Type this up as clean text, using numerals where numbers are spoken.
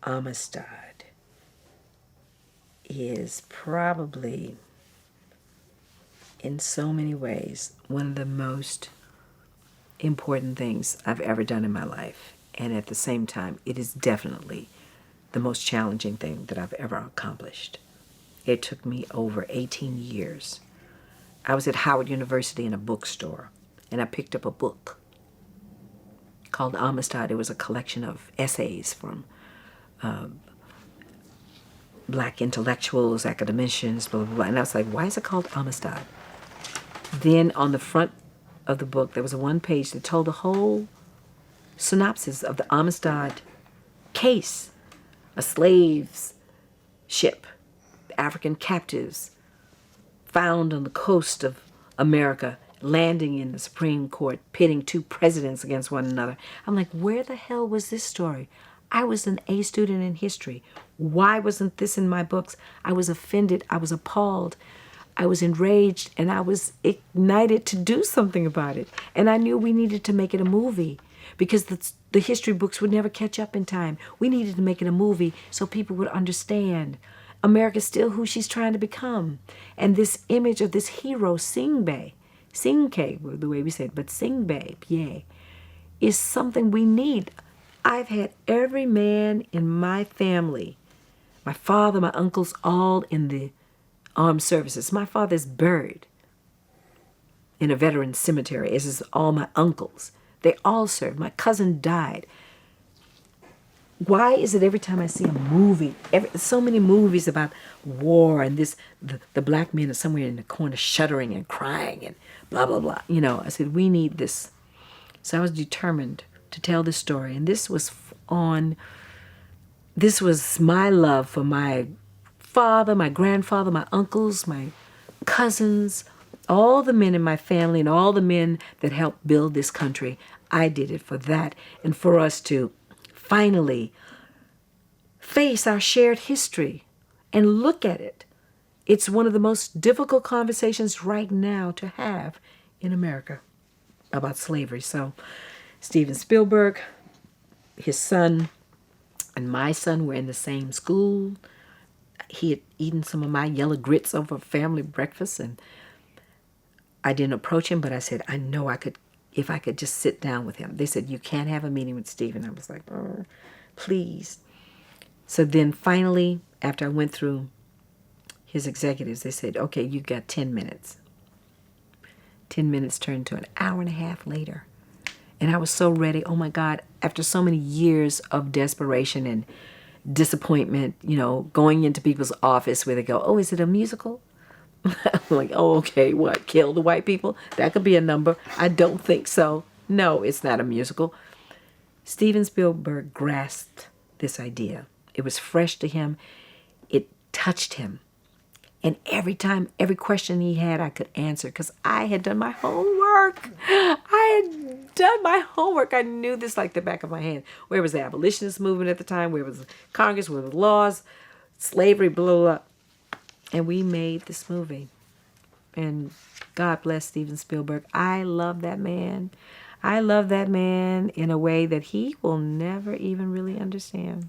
Amistad is probably, in so many ways, one of the most important things I've ever done in my life. And at the same time, it is definitely the most challenging thing that I've ever accomplished. It took me over 18 years. I was at Howard University in a bookstore, and I picked up a book called Amistad. It was a collection of essays from black intellectuals, academicians, blah, blah, blah. And I was like, why is it called Amistad? Then on the front of the book, there was a one page that told the whole synopsis of the Amistad case, a slave's ship, African captives found on the coast of America, landing in the Supreme Court, pitting two presidents against one another. I'm like, where the hell was this story? I was an A student in history. Why wasn't this in my books? I was offended. I was appalled. I was enraged, and I was ignited to do something about it. And I knew we needed to make it a movie because the history books would never catch up in time. We needed to make it a movie so people would understand America's still who she's trying to become. And this image of this hero, Singbe, the way we say it, but Singbe, Pierre, is something we need. I've had every man in my family, my father, my uncles, all in the armed services. My father's buried in a veteran cemetery, as is all my uncles. They all served. My cousin died. Why is it every time I see a movie, so many movies about war and this, the black men are somewhere in the corner shuddering and crying and blah, blah, blah. You know, I said, we need this. So I was determined to tell this story. And this was my love for my father, my grandfather, my uncles, my cousins, all the men in my family and all the men that helped build this country. I did it for that and for us to finally face our shared history and look at it. It's one of the most difficult conversations right now to have in America about slavery. So Steven Spielberg, his son, and my son were in the same school. He had eaten some of my yellow grits over family breakfast, and I didn't approach him, but I said, I know I could, if I could just sit down with him. They said, you can't have a meeting with Steven. I was like, oh, please. So then finally, after I went through his executives, they said, okay, you got 10 minutes. 10 minutes turned to an hour and a half later. And I was so ready. Oh my God, after so many years of desperation and disappointment, you know, going into people's office where they go, oh, is it a musical? I'm like, oh, okay, what, kill the white people? That could be a number. I don't think so. No, it's not a musical. Steven Spielberg grasped this idea. It was fresh to him. It touched him. And every time, every question he had, I could answer because I had done my homework. I had done my homework. I knew this like the back of my hand. Where was the abolitionist movement at the time? Where was Congress? Where were the laws? Slavery, blah, blah, blah. And we made this movie. And God bless Steven Spielberg. I love that man. I love that man in a way that he will never even really understand.